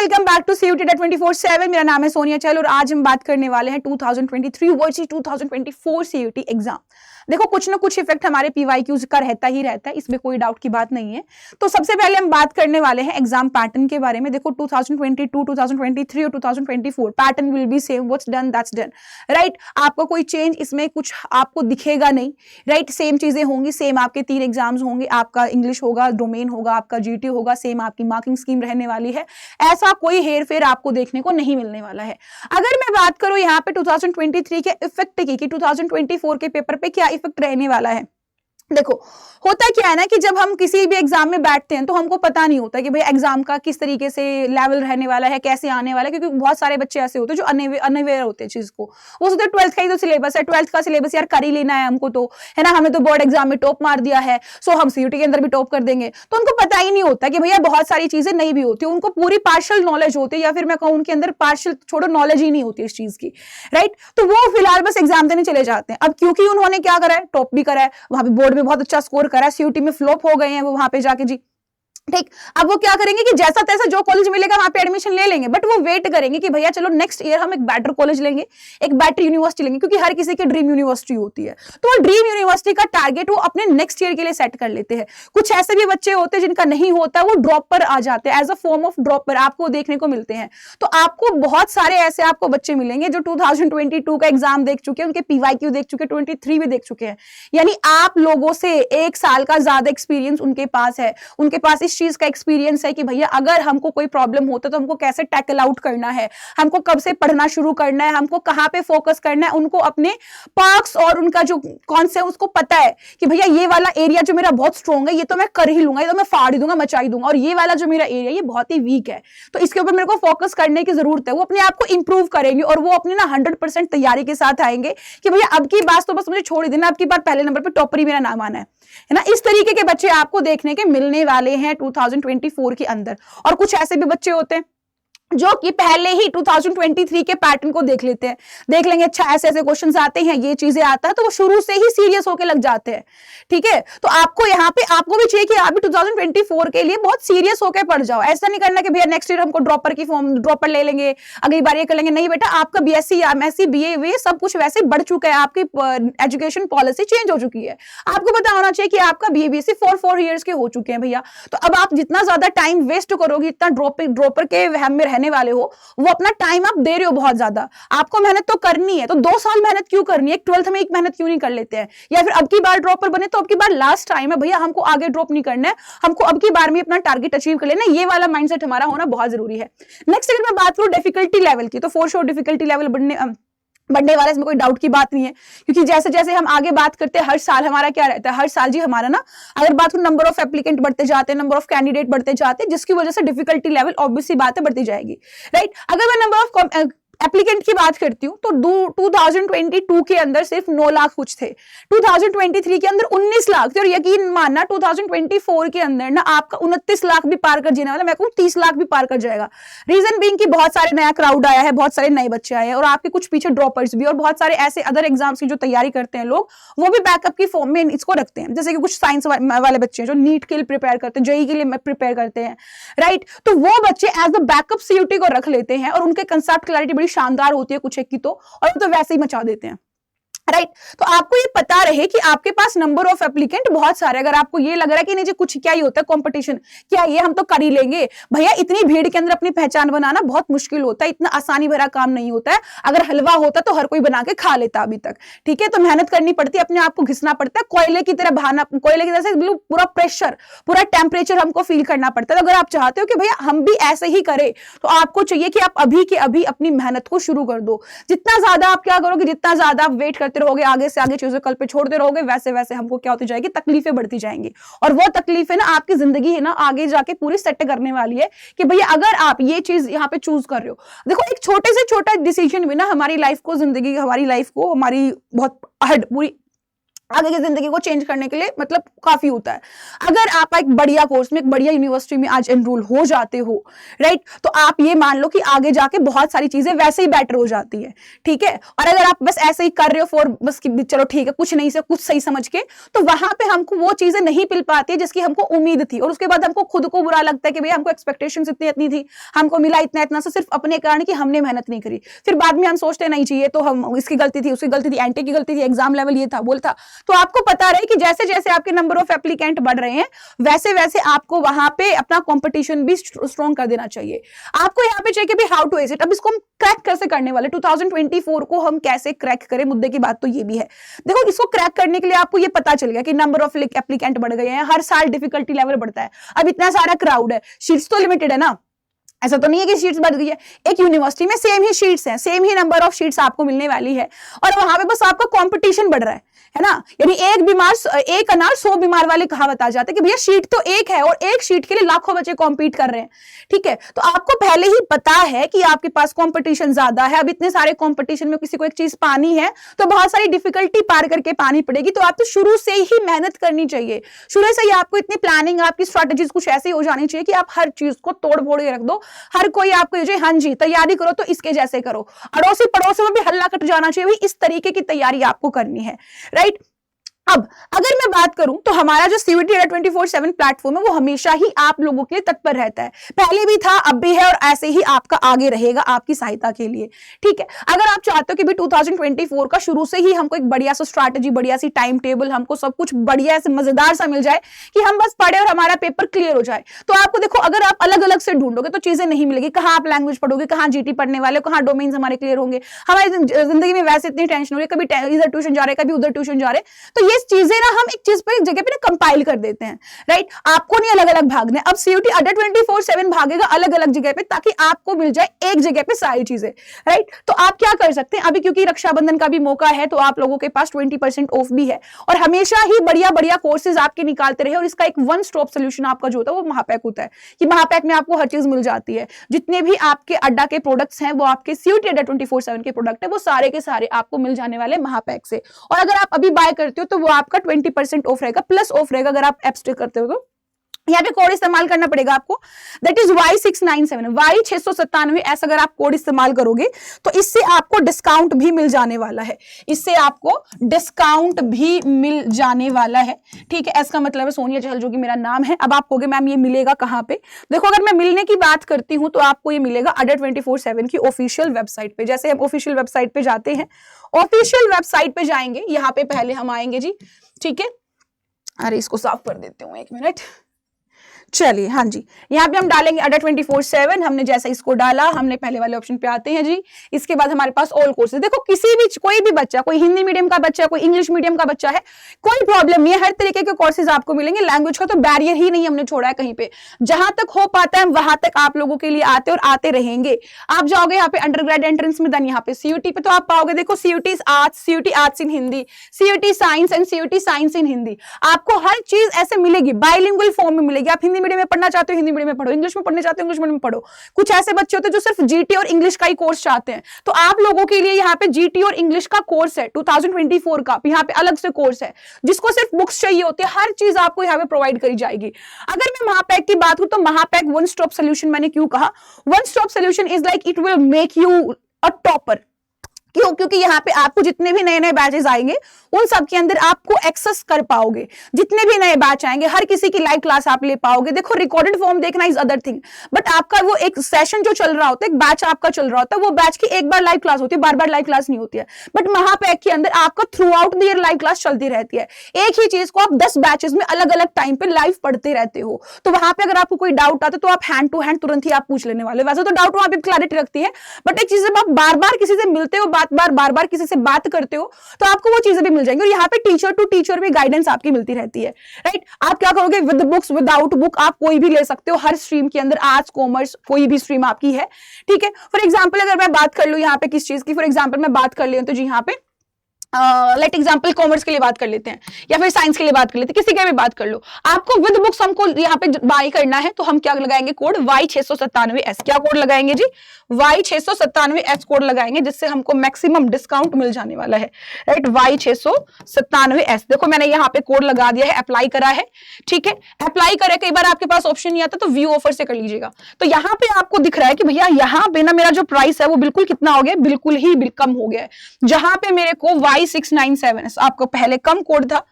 Welcome back to CUT 24/7। मेरा नाम है सोनिया चहल और आज हम बात करने वाले हैं 2023 वर्सेस 2024 सीयूटी एग्जाम। देखो कुछ ना कुछ इफेक्ट हमारे पीवाईक्यूज का रहता ही रहता है, इसमें कोई डाउट की बात नहीं है। तो सबसे पहले हम बात करने वाले हैं एग्जाम पैटर्न के बारे में। देखो 2022, 2023 और 2024 pattern will be same, what's done that's done, right. आपको कोई चेंज इसमें कुछ आपको दिखेगा नहीं, राइट। सेम चीजें होंगी, सेम आपके 3 एग्जाम्स होंगे, आपका इंग्लिश होगा, डोमेन होगा, आपका जीटी होगा, सेम आपकी मार्किंग स्कीम रहने वाली है। ऐसा कोई हेर फेर आपको देखने को नहीं मिलने वाला है। अगर मैं बात करूं यहाँ पे 2023 के इफेक्ट की कि 2024 के पेपर पे क्या इफेक्ट रहने वाला है। देखो होता क्या है ना कि जब हम किसी भी एग्जाम में बैठते हैं तो हमको पता नहीं होता कि भाई एग्जाम का किस तरीके से लेवल रहने वाला है, कैसे आने वाला है, क्योंकि बहुत सारे बच्चे ऐसे होते हैं जो अनअवेयर होते हैं चीज को। वो सोचते 12th का ही तो सिलेबस है, 12th का सिलेबस यार कर ही लेना है हमको, तो है ना, हमने तो बोर्ड एग्जाम में टॉप मार दिया है, सो हम सीयूटी के अंदर भी टॉप कर देंगे। तो उनको पता ही नहीं होता कि भैया बहुत सारी चीजें नहीं भी होती, उनको पूरी पार्शियल नॉलेज होती है, या फिर मैं कहूँ उनके अंदर पार्शियल छोड़ो नॉलेज ही नहीं होती इस चीज की, राइट। तो वो फिलहाल बस एग्जाम देने चले जाते हैं। अब क्योंकि उन्होंने क्या करा है, टॉप भी करा है, वहां पे बोर्ड में बहुत अच्छा स्कोर करा है, सीयूटी में फ्लॉप हो गए हैं वो वहां पे जाके जी, ठीक। अब वो क्या करेंगे कि जैसा तैसा जो कॉलेज मिलेगा वहां पे एडमिशन ले लेंगे, बट वो वेट करेंगे कि भैया चलो नेक्स्ट ईयर हम एक बेटर कॉलेज लेंगे, एक बेटर यूनिवर्सिटी लेंगे, क्योंकि हर किसी की ड्रीम यूनिवर्सिटी होती है। तो वो ड्रीम यूनिवर्सिटी का टारगेट वो अपने नेक्स्ट ईयर के लिए सेट कर लेते हैं। कुछ ऐसे भी बच्चे होते हैं जिनका नहीं होता, वो ड्रॉप पर आ जाते हैं, as a form of drop पर आपको देखने को मिलते हैं। तो आपको बहुत सारे ऐसे आपको बच्चे मिलेंगे जो 2022 का एग्जाम देख चुके हैं, उनके पीवाईक्यू देख चुके हैं, 23 भी देख चुके हैं। यानी आप लोगों से 1 साल का ज्यादा एक्सपीरियंस उनके पास है, उनके पास इस चीज का एक्सपीरियंस है कि भैया अगर हमको कोई प्रॉब्लम होता तो हमको कैसे टैकल आउट करना है, हमको कब से पढ़ना शुरू करना है, हमको कहां पे फोकस करना है। उनको अपने पार्क्स और उनका जो कौन से उसको पता है कि भैया ये वाला एरिया जो मेरा बहुत स्ट्रॉन्ग है, ये तो मैं कर ही लूंगा, ये तो मैं फाड़ ही दूंगा, मचाई दूंगा, और ये वाला जो मेरा एरिया ये बहुत ही वीक है, तो इसके ऊपर मेरे को फोकस करने की जरूरत है। वो अपने आप को इंप्रूव करेंगे और वो अपनी ना 100% तैयारी के साथ आएंगे कि भैया अब की बात तो बस मुझे छोड़ ही देना, अब की बार पहले नंबर पर टॉपर ही मेरा नाम आना है ना। इस तरीके के बच्चे आपको देखने के मिलने वाले हैं 2024 के अंदर। और कुछ ऐसे भी बच्चे होते हैं जो कि पहले ही 2023 के पैटर्न को देख लेते हैं, देख लेंगे अच्छा ऐसे ऐसे क्वेश्चंस आते हैं, ये चीजें आता है, तो वो शुरू से ही सीरियस होके लग जाते हैं, ठीक है। तो आपको यहाँ पे आपको भी चाहिए कि आप भी 2024 के लिए बहुत सीरियस होकर पढ़ जाओ। ऐसा नहीं करना कि भैया नेक्स्ट ईयर हमको ड्रॉपर की फॉर्म ड्रॉपर ले लेंगे, अगली बार ये कर लेंगे। नहीं बेटा, आपका बीएससी एमएससी बीए वे सब कुछ वैसे बढ़ चुका है, आपकी एजुकेशन पॉलिसी चेंज हो चुकी है। आपको पता होना चाहिए कि आपका बीए बीएससी 4 ईयर्स के हो चुके हैं भैया। तो अब आप जितना ज्यादा टाइम वेस्ट करोगे, इतना ड्रॉपर के वहम में रहने वाले हो, वो अपना टाइम आप दे रहे हो बहुत ज्यादा। आपको मेहनत तो करनी है, तो 2 साल मेहनत क्यों करनी है, 12th में एक मेहनत क्यों नहीं कर लेते हैं, या फिर अब की बार ड्रॉपर बने तो अब की बार लास्ट टाइम है भैया, हमको आगे ड्रॉप नहीं करना है, हमको अब की बार में अपना टारगेट अचीव कर लेना है। ये वाला माइंडसेट हमारा होना बहुत जरूरी है। नेक्स्ट अगर मैं बात करूं डिफिकल्टी लेवल की, तो फॉर श्योर डिफिकल्टी लेवल बढ़ने वाला, इसमें कोई डाउट की बात नहीं है, क्योंकि जैसे जैसे हम आगे बात करते हैं हर साल हमारा क्या रहता है, हर साल जी हमारा ना, अगर बात करूं नंबर ऑफ एप्लीकेंट बढ़ते जाते हैं, नंबर ऑफ कैंडिडेट बढ़ते जाते हैं, जिसकी वजह से डिफिकल्टी लेवल ऑब्वियस सी बात है बढ़ती जाएगी, राइट। अगर मैं नंबर ऑफ एप्लीकेंट की बात करती हूं तो 2022 के अंदर सिर्फ 9 लाख कुछ थे, 2023 के अंदर 19 लाख थे, और यकीन मानना 2024 के अंदर ना आपका 29 लाख भी पार कर जाने वाला, मैं कहूं 30 लाख भी पार कर जाएगा। रीजन बीइंग कि बहुत सारे नया क्राउड आया है, बहुत सारे नए बच्चे आए हैं, और आपके कुछ पीछे ड्रॉपर्स भी, और बहुत सारे ऐसे अदर एग्जाम्स की जो तैयारी करते हैं लोग, वो भी बैकअप की फॉर्म में इसको रखते हैं। जैसे कि कुछ साइंस वाले बच्चे हैं जो नीट के लिए प्रिपेयर करते हैं, जेईई के लिए प्रिपेयर करते हैं, राइट। तो वो बच्चे एज द बैकअप सीयूटी को रख लेते हैं, और उनके कंसेप्ट क्लैरिटी शानदार होती है कुछ एक की तो, और तो वैसे ही मचा देते हैं, राइट। तो आपको ये पता रहे कि आपके पास नंबर ऑफ एप्लीकेंट बहुत सारे। अगर आपको ये लग रहा है कि नहीं जी कुछ क्या ही होता है कंपटीशन, क्या ये हम तो कर ही लेंगे, भैया इतनी भीड़ के अंदर अपनी पहचान बनाना बहुत मुश्किल होता है, इतना आसानी भरा काम नहीं होता है। अगर हलवा होता तो हर कोई बना के खा लेता अभी तक, ठीक है। तो मेहनत करनी पड़ती है, अपने आप को घिसना पड़ता है, कोयले की तरह बहाना, कोयले की तरह से पूरा प्रेशर, पूरा टेम्परेचर हमको फील करना पड़ता है। तो अगर आप चाहते हो कि भैया हम भी ऐसे ही करें, तो आपको चाहिए कि आप अभी के अभी अपनी मेहनत को शुरू कर दो। जितना ज्यादा आप क्या करोगे, जितना ज्यादा आप वेट करते रहोगे, आगे से आगे चीजें कल पे छोड़ते रहोगे, वैसे वैसे हमको क्या होती जाएगी, तकलीफें बढ़ती जाएंगी। और वो तकलीफें ना आपकी जिंदगी है ना आगे जाके पूरी सेट करने वाली है कि भैया अगर आप ये चीज यहाँ पे चूज कर रहे हो। देखो एक छोटे से छोटा डिसीजन भी ना हमारी लाइफ को, जिंदगी हमारी लाइफ को, हमारी बहुत पूरी आगे की जिंदगी को चेंज करने के लिए मतलब काफी होता है। अगर आप एक बढ़िया कोर्स में, एक बढ़िया यूनिवर्सिटी में आज एनरोल हो जाते हो, राइट, तो आप ये मान लो कि आगे जाके बहुत सारी चीजें वैसे ही बेटर हो जाती है, ठीक है। और अगर आप बस ऐसे ही कर रहे हो फॉर बस चलो ठीक है कुछ नहीं से कुछ सही समझ के, तो वहां पे हमको वो चीजें नहीं मिल पाती है जिसकी हमको उम्मीद थी, और उसके बाद हमको खुद को बुरा लगता है कि भैया हमको एक्सपेक्टेशंस इतनी थी, हमको मिला इतना इतना से सिर्फ अपने कारण कि हमने मेहनत नहीं करी। फिर बाद में हम सोचते नहीं चाहिए तो हम इसकी गलती थी, उसकी गलती थी, एंटी की गलती थी, एग्जाम लेवल ये था बोल था। तो आपको पता रहे कि जैसे जैसे आपके नंबर ऑफ एप्लीकेंट बढ़ रहे हैं वैसे वैसे आपको वहां पे अपना कंपटीशन भी स्ट्रॉन्ग कर देना चाहिए। आपको यहाँ पे चाहिए कि हाउ टू एस इट, अब इसको हम क्रैक कैसे करने वाले, 2024 को हम कैसे क्रैक करें, मुद्दे की बात तो ये भी है। देखो इसको क्रैक करने के लिए आपको ये पता चल गया कि नंबर ऑफ एप्लीकेंट बढ़ गए हैं, हर साल डिफिकल्टी लेवल बढ़ता है, अब इतना सारा क्राउड है, सीट्स तो लिमिटेड है ना, ऐसा तो नहीं है कि सीट्स बढ़ गई है। एक यूनिवर्सिटी में सेम ही सीट्स हैं, same he number of seats आपको मिलने वाली है, और वहां पे बस आपका कंपटीशन बढ़ रहा है ना। यानी एक अनार 100 बीमार वाले कहावत आ जाते हैं कि भैया सीट तो एक है और एक सीट के लिए लाखों बच्चे कॉम्पीट कर रहे हैं, ठीक है। तो आपको पहले ही पता है कि आपके पास कंपटीशन ज्यादा है, अब इतने सारे कंपटीशन में किसी को एक चीज पानी है तो बहुत सारी डिफिकल्टी पार करके पानी पड़ेगी। तो आप तो शुरू से ही मेहनत करनी चाहिए, शुरू से ही आपको इतनी प्लानिंग, आपकी स्ट्रेटेजीज कुछ ऐसी हो जानी चाहिए कि आप हर चीज को तोड़ फोड़ के रख दो। हर कोई आपको ये हाँ जी तैयारी करो तो इसके जैसे करो, अड़ोसी पड़ोसी में भी हल्ला कट जाना चाहिए, भाई इस तरीके की तैयारी आपको करनी है, राइट। अब अगर मैं बात करूं तो हमारा जो सीयूटी 24/7 प्लेटफॉर्म है वो हमेशा ही आप लोगों के लिए तत्पर रहता है, पहले भी था अब भी है और ऐसे ही आपका आगे रहेगा आपकी सहायता के लिए, ठीक है। अगर आप चाहते हो कि भी 2024 का शुरू से ही हमको एक बढ़िया सा स्ट्रैटेजी, बढ़िया सी टाइम टेबल, हमको सब कुछ बढ़िया से मजेदार सा मिल जाए कि हम बस पढ़े और हमारा पेपर क्लियर हो जाए, तो आपको देखो अगर आप अलग अलग से ढूंढोगे तो चीजें नहीं मिलेगी। कहाँ आप लैंग्वेज पढ़ोगे, कहाँ जीटी पढ़ने वाले, कहाँ डोमेन्स हमारे क्लियर होंगे। हमारी जिंदगी में वैसे इतनी टेंशन हो रही है, कभी इधर ट्यूशन जा रहे, कभी उधर ट्यूशन जा रहे, तो ये चीजें ना हम एक चीज पे एक जगह पे ना कंपाइल कर देते हैं, राइट। आपको नहीं अलग अलग भागना है, अब सीयूटी अड्डा 24/7 भागेगा अलग अलग जगह पे ताकि आपको मिल जाए एक जगह पे सारी चीजें, राइट। तो आप क्या कर सकते हैं, अभी क्योंकि रक्षाबंधन का भी मौका है तो आप लोगों के पास 20% ऑफ भी है, और हमेशा ही बढ़िया बढ़िया कोर्सेज आपके निकालते रहे, और इसका एक वन स्टॉप सोल्यूशन आपका जो होता है वो महापैक होता है कि महापैक में आपको हर चीज मिल जाती है। जितने भी आपके अड्डा के प्रोडक्ट्स हैं वो आपके सीयूटी अड्डा 24/7 के प्रोडक्ट है, वो सारे के सारे आपको मिल जाने वाले महापैक से। और अगर आप अभी बाय करते हो तो वो आपका 20% ऑफ रहेगा, प्लस ऑफ रहेगा अगर आप ऐप स्टे करते हो तो। यहाँ पे कोड इस्तेमाल करना पड़ेगा आपको, दैट इज Y697 Y697 ऐसा अगर आप कोड इस्तेमाल करोगे तो इससे आपको डिस्काउंट भी मिल जाने वाला है, इससे आपको डिस्काउंट भी मिल जाने वाला है, ठीक है। इसका मतलब है सोनिया चहल जो कि मेरा नाम है। अब आप कहोगे मैम ये मिलेगा कहाँ पे, देखो अगर मैं मिलने की बात करती हूँ तो आपको ये मिलेगा अड्डा 24/7 की ऑफिशियल वेबसाइट पे। जैसे हम ऑफिशियल वेबसाइट पे जाते हैं, ऑफिशियल वेबसाइट पे जाएंगे, यहाँ पे पहले हम आएंगे जी, ठीक है। अरे इसको साफ कर देते हूँ, एक मिनट, चलिए हाँ जी, यहाँ पे हम डालेंगे अड्डा 24/7। हमने जैसा इसको डाला, हमने पहले वाले ऑप्शन पे आते हैं जी। इसके बाद हमारे पास ऑल कोर्सेज, देखो किसी भी कोई भी बच्चा, कोई हिंदी मीडियम का बच्चा, कोई इंग्लिश मीडियम का बच्चा है, कोई प्रॉब्लम नहीं है, हर तरीके के कोर्सेज आपको मिलेंगे। लैंग्वेज का तो बैरियर ही नहीं हमने छोड़ा है कहीं पे, जहां तक हो पाता है वहां तक आप लोगों के लिए आते और आते रहेंगे। आप जाओगे यहाँ पे अंडर ग्रेड एंट्रेंस में, देन यहाँ पे सीयूटी पे तो आप पाओगे, देखो CUET arts, CUET arts in Hindi, CUET science and CUET science in Hindi. आपको हर चीज ऐसे मिलेगी, बाइलिंगुअल फॉर्म में मिलेगी। आप हिंदी मीडियम में पढ़ना चाहते हो हिंदी मीडियम में पढ़ो, इंग्लिश में पढ़ना चाहते हो इंग्लिश मीडियम में पढ़ो। कुछ ऐसे बच्चे होते हैं जो सिर्फ जीटी और इंग्लिश का ही कोर्स चाहते हैं, तो आप लोगों के लिए यहाँ पे जीटी और इंग्लिश का कोर्स है 2024 का, यहाँ पे अलग से कोर्स है। जिसको सिर्फ बुक्स चाहिए होती है, हर चीज आपको यहाँ पे प्रोवाइड करी जाएगी। अगर मैं महापैक की बात करूं तो महापैक वन स्टॉप सोल्यूशन, मैंने क्यों कहा one stop solution, is like it will make you a topper. क्यों? क्योंकि यहाँ पे आपको जितने भी नए नए बैचेस आएंगे उन सब के अंदर आपको एक्सेस कर पाओगे। जितने भी नए बैच आएंगे हर किसी की लाइव क्लास आप ले पाओगे। देखो रिकॉर्डेड फॉर्म देखना इज अदर थिंग, बट आपका वो एक सेशन जो चल रहा होता है, एक बैच आपका चल रहा होता है, वो बैच की एक बार लाइव क्लास होती है, बार बार लाइव क्लास नहीं होती है। बट महापैक के अंदर आपका through out the year live class चलती रहती है। एक ही चीज को आप 10 बैचेस में अलग अलग टाइम पे लाइव पढ़ते रहते हो, तो वहां पे अगर आपको कोई डाउट आता है तो आप हैंड टू हैंड तुरंत ही आप पूछ लेने वाले। वैसे तो डाउट वहां पे क्लैरिटी रखती है, बट एक चीज जब आप बार बार किसी से मिलते हो, बार बार किसी से बात करते हो, तो आपको वो चीजें भी मिल जाएंगी। और यहाँ पे टीचर टू टीचर भी गाइडेंस आपकी मिलती रहती है, राइट। आप क्या करोगे, विद बुक्स विदाउट बुक आप कोई भी ले सकते हो, हर स्ट्रीम के अंदर, आर्ट्स कॉमर्स कोई भी स्ट्रीम आपकी है, ठीक है। फॉर एग्जाम्पल अगर मैं बात कर लूं यहाँ पे किस चीज की, फॉर एग्जाम्पल मैं बात कर लूं तो जी यहाँ पे लेट एग्जाम्पल कॉमर्स के लिए बात कर लेते हैं या फिर साइंस के लिए बात कर लेते हैं, किसी के भी बात कर लो, आपको विद बुक्स हमको यहाँ पे बाय करना है तो हम क्या लगाएंगे कोड Y697S। क्या कोड लगाएंगे जी? Y697S कोड लगाएंगे, जिससे हमको मैक्सिमम डिस्काउंट मिल जाने वाला है, राइट। Y697S, देखो मैंने यहाँ पे कोड लगा दिया है, अप्लाई करा है, ठीक है। अप्लाई करे, कई बार आपके पास ऑप्शन नहीं आता तो व्यू ऑफर से कर लीजिएगा। तो यहाँ पे आपको दिख रहा है कि भैया यहाँ पे ना मेरा जो प्राइस है वो बिल्कुल कितना हो गया, बिल्कुल ही कम हो गया है। जहां पे मेरे को Y697S आपको पहले कम कोड था,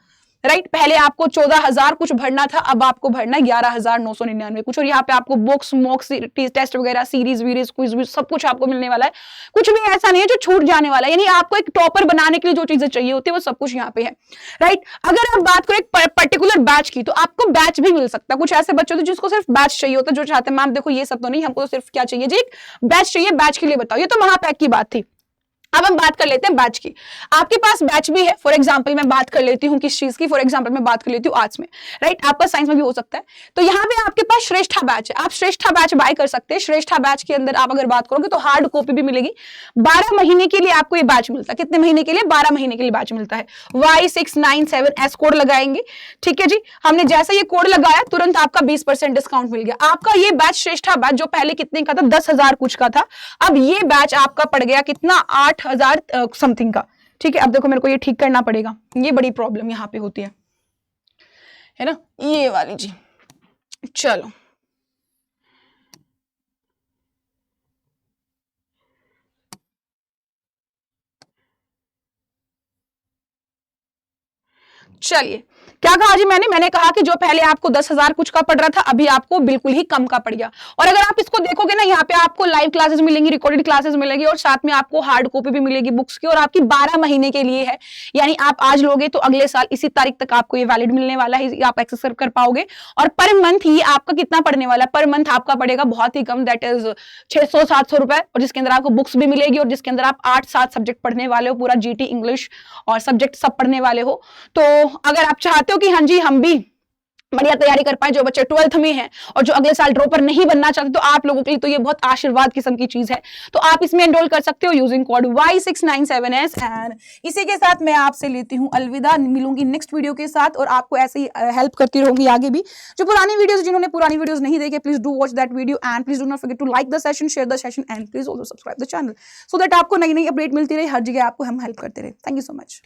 राइट, पहले आपको 14,000 कुछ भरना था, अब आपको भरना 11,999 कुछ, और यहाँ पे आपको बुक्स मॉक टेस्ट वगैरह सीरीज वीरीज क्विज सब कुछ आपको मिलने वाला है। कुछ भी ऐसा नहीं है जो छूट जाने वाला है, यानी आपको एक टॉपर बनाने के लिए जो चीजें चाहिए होती है वो सब कुछ यहाँ पे है, राइट। अगर आप बात करें एक पर्टिकुलर बैच की, तो आपको बैच भी मिल सकता है। कुछ ऐसे बच्चे होते हैं जिसको सिर्फ बैच चाहिए होता है, जो चाहते हैं मैम देखो ये सब तो नहीं, हमको तो सिर्फ क्या चाहिए जी, एक बैच चाहिए, बैच के लिए बताओ। ये तो महापैक की बात थी। अब हम बात कर लेते हैं बैच की। आपके पास बैच भी है, फॉर एग्जांपल मैं बात कर लेती हूँ किस चीज की, फॉर एग्जांपल मैं बात कर लेती हूँ आर्ट्स में, राइट, आपका साइंस में भी हो सकता है। तो यहाँ पे आपके पास श्रेष्ठा बैच है, आप श्रेष्ठा बैच बाय कर सकते हैं। श्रेष्ठा बैच के अंदर आप अगर बात करोगे तो हार्ड कॉपी भी मिलेगी, 12 महीने के लिए आपको ये बैच मिलता है। कितने महीने के लिए? 12 महीने के लिए बैच मिलता है। Y697S कोड लगाएंगे, ठीक है जी। हमने जैसे ये कोड लगाया तुरंत आपका 20% डिस्काउंट मिल गया। आपका ये बैच श्रेष्ठा बैच जो पहले कितने का था, 10,000 कुछ का था, अब ये बैच आपका पड़ गया कितना, 8,000 समथिंग का, ठीक है। अब देखो मेरे को ये ठीक करना पड़ेगा, ये बड़ी प्रॉब्लम यहाँ पे होती है ना, ये वाली जी। चलो चलिए, क्या कहा जी मैंने कहा कि जो पहले आपको 10,000 कुछ का पड़ रहा था, अभी आपको बिल्कुल ही कम का पड़ गया। और अगर आप इसको देखोगे ना, यहाँ पे आपको लाइव क्लासेस मिलेंगी, रिकॉर्डेड क्लासेस मिलेगी, और साथ में आपको हार्ड कॉपी भी मिलेगी बुक्स की, और आपकी 12 महीने के लिए है। यानी आप आज लोगे तो अगले साल इसी तारीख तक आपको ये वैलिड मिलने वाला है, आप एक्सेस कर पाओगे। और पर मंथ ये आपका कितना पड़ने वाला है? पर मंथ आपका पड़ेगा बहुत ही कम, दैट इज 600-700 रुपए, और जिसके अंदर आपको बुक्स भी मिलेगी, और जिसके अंदर आप 8-7 सब्जेक्ट पढ़ने वाले हो, पूरा GT इंग्लिश और सब्जेक्ट सब पढ़ने वाले हो। तो अगर आप चाहते हो कि हाँ जी हम भी बढ़िया तैयारी कर पाए, जो बच्चे 12th में हैं और जो अगले साल ड्रॉपर नहीं बनना चाहते, तो आप लोगों के लिए तो ये बहुत आशीर्वाद किस्म की चीज है। तो आप इसमें एनरोल कर सकते हो यूजिंग कोड Y697S। एंड इसी के साथ मैं आपसे लेती हूँ अलविदा, मिलूंगी नेक्स्ट वीडियो के साथ, और आपको ऐसे ही हेल्प करती रहूंगी आगे भी। जो पुरानी वीडियोस, जिन्होंने पुरानी वीडियोस नहीं देखे, please do watch that video, and please do not forget to like the session, share the session, and please also subscribe the channel, so that आपको नई नई अपडेट मिलती रहे, हर जगह आपको हम हेल्प करते रहे। Thank you so much.